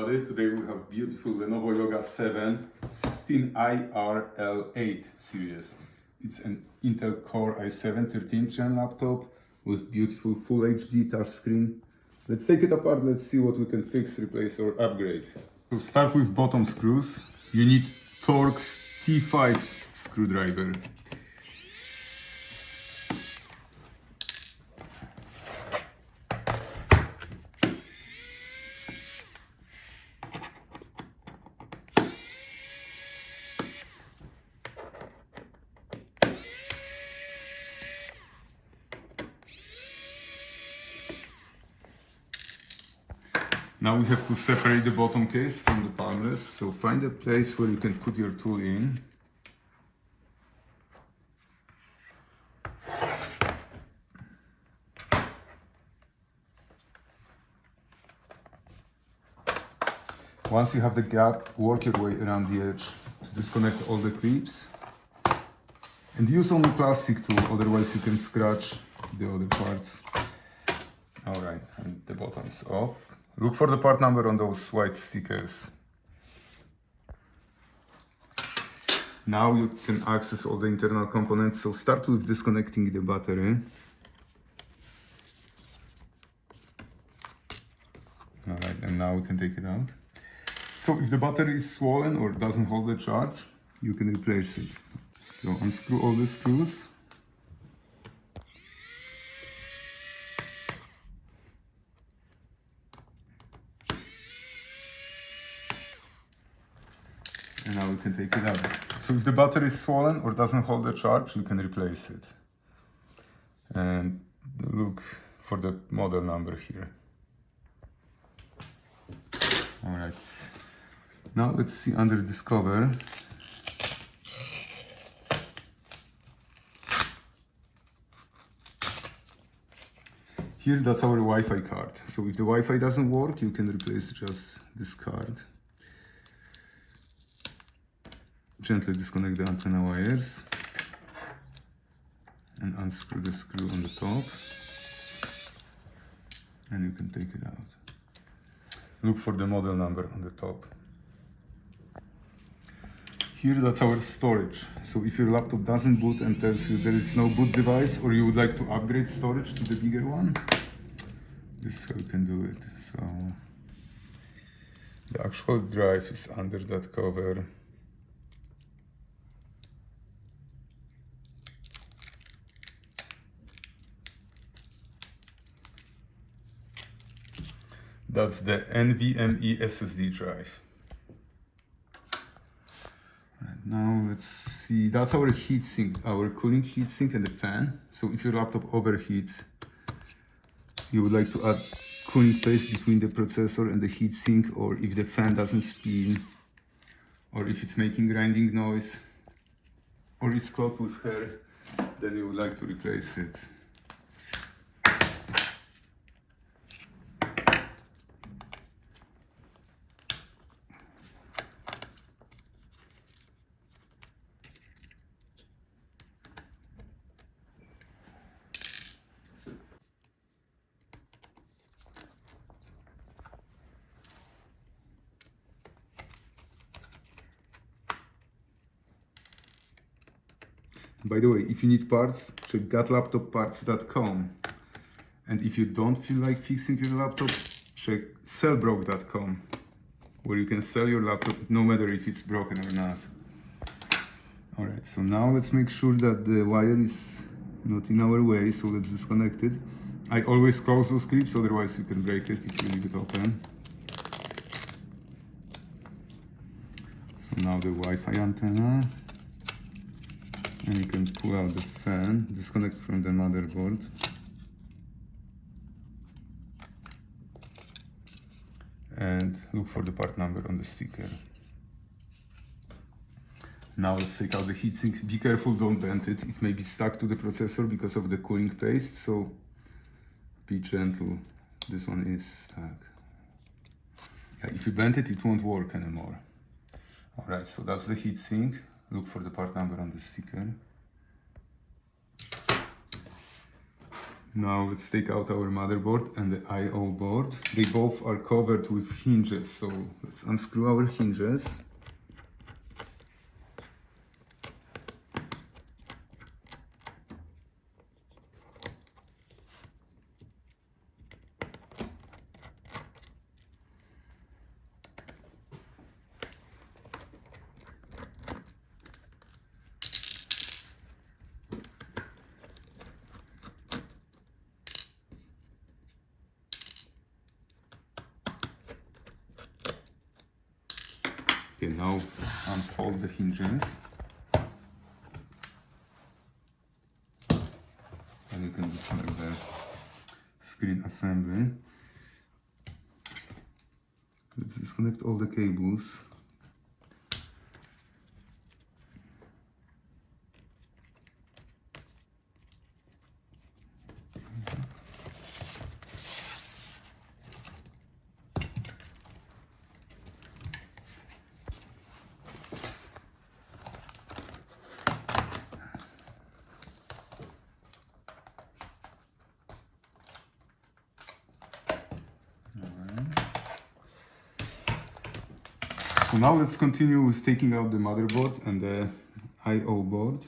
everybody. Today we have beautiful Lenovo Yoga 7 16IRL8 series. It's an Intel Core i7 13th gen laptop with beautiful Full HD touchscreen. Let's take it apart, let's see what we can fix, replace or upgrade. To start with bottom screws, you need Torx T5 screwdriver. Now we have to separate the bottom case from the palm rest, so find a place where you can put your tool in. Once you have the gap, work your way around the edge to disconnect all the clips. And use only plastic tool, otherwise you can scratch the other parts. Alright, and the bottom is off. Look for the part number on those white stickers. Now you can access all the internal components, so start with disconnecting the battery. Alright, and now we can take it out. So if the battery is swollen or doesn't hold the charge, you can replace it. So unscrew all the screws. And now we can take it out. So if the battery is swollen or doesn't hold the charge, you can replace it. And look for the model number here. Alright. Now let's see under this cover. Here, that's our Wi-Fi card. So if the Wi-Fi doesn't work, you can replace just this card. Gently disconnect the antenna wires and unscrew the screw on the top, and you can take it out. Look for the model number on the top. Here, that's our storage. So if your laptop doesn't boot and tells you there is no boot device, or you would like to upgrade storage to the bigger one, this is how you can do it. So the actual drive is under that cover. That's the NVMe SSD drive. Right, now let's see, that's our heatsink, our cooling heatsink and the fan. So if your laptop overheats, you would like to add cooling paste between the processor and the heatsink, or if the fan doesn't spin, or if it's making grinding noise, or it's clogged with hair, then you would like to replace it. By the way, if you need parts, check gotlaptopparts.com. And if you don't feel like fixing your laptop, check SellBroke.com, where you can sell your laptop no matter if it's broken or not. Alright, so now let's make sure that the wire is not in our way, so let's disconnect it. I always close those clips, otherwise you can break it if you leave it open. So now the Wi-Fi antenna. And you can pull out the fan, disconnect from the motherboard. And look for the part number on the sticker. Now let's take out the heatsink. Be careful, don't bend it. It may be stuck to the processor because of the cooling paste, so be gentle. This one is stuck. Yeah, if you bend it, it won't work anymore. Alright, so that's the heatsink. Look for the part number on the sticker. Now let's take out our motherboard and the I/O board. They both are covered with hinges, so let's unscrew our hinges. Okay, now unfold the hinges. And you can disconnect the screen assembly. Let's disconnect all the cables. So now let's continue with taking out the motherboard and the I/O board.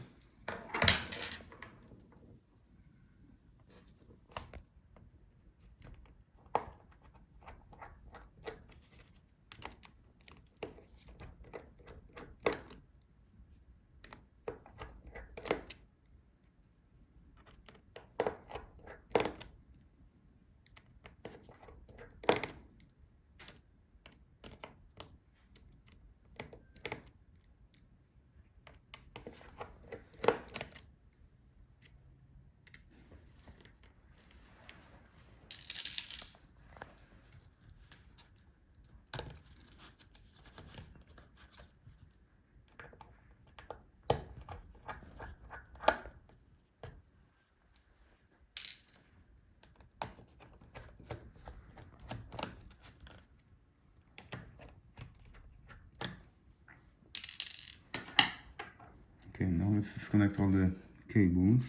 Okay, now let's disconnect all the cables.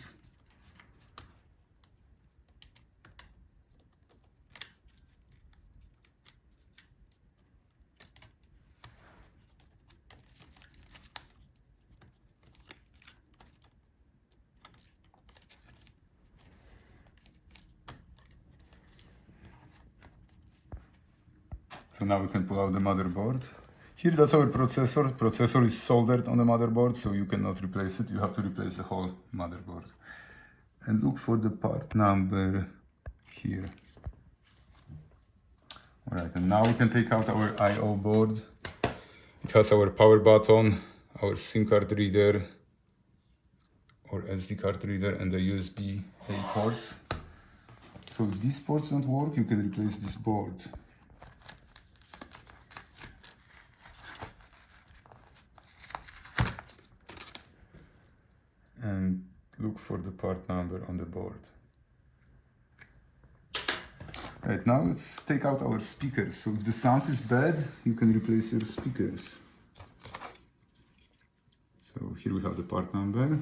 So now we can pull out the motherboard. Here, that's our processor. Processor is soldered on the motherboard, so you cannot replace it. You have to replace the whole motherboard. And look for the part number here. Alright, and now we can take out our I/O board. It has our power button, our SIM card reader, or SD card reader, and the USB-A ports. So if these ports don't work, you can replace this board. And look for the part number on the board. Right, now let's take out our speakers. So if the sound is bad, you can replace your speakers. So here we have the part number.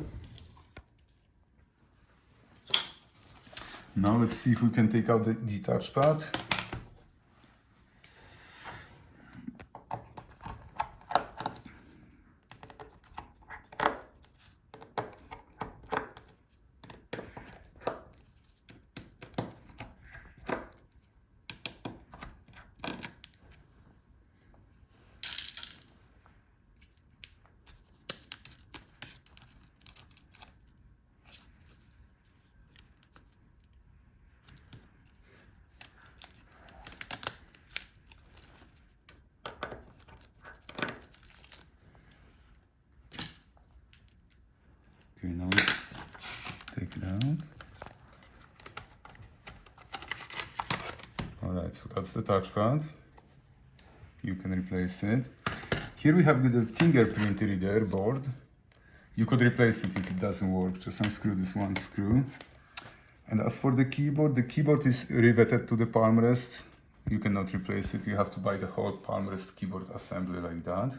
Now let's see if we can take out the touchpad. Okay, now let's take it out. Alright, so that's the touchpad. You can replace it. Here we have the fingerprint reader board. You could replace it if it doesn't work. Just unscrew this one screw. And as for the keyboard is riveted to the palm rest. You cannot replace it. You have to buy the whole palm rest keyboard assembly like that.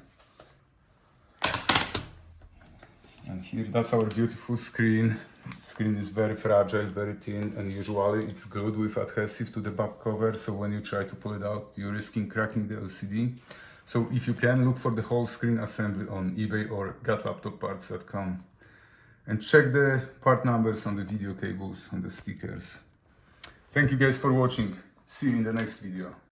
And here, that's our beautiful screen Screen is very fragile, very thin, and usually it's glued with adhesive to the back cover, so when you try to pull it out, you're risking cracking the LCD. So if you can, look for the whole screen assembly on eBay or gatlaptopparts.com. And check the part numbers on the video cables, on the stickers. Thank you guys for watching. See you in the next video.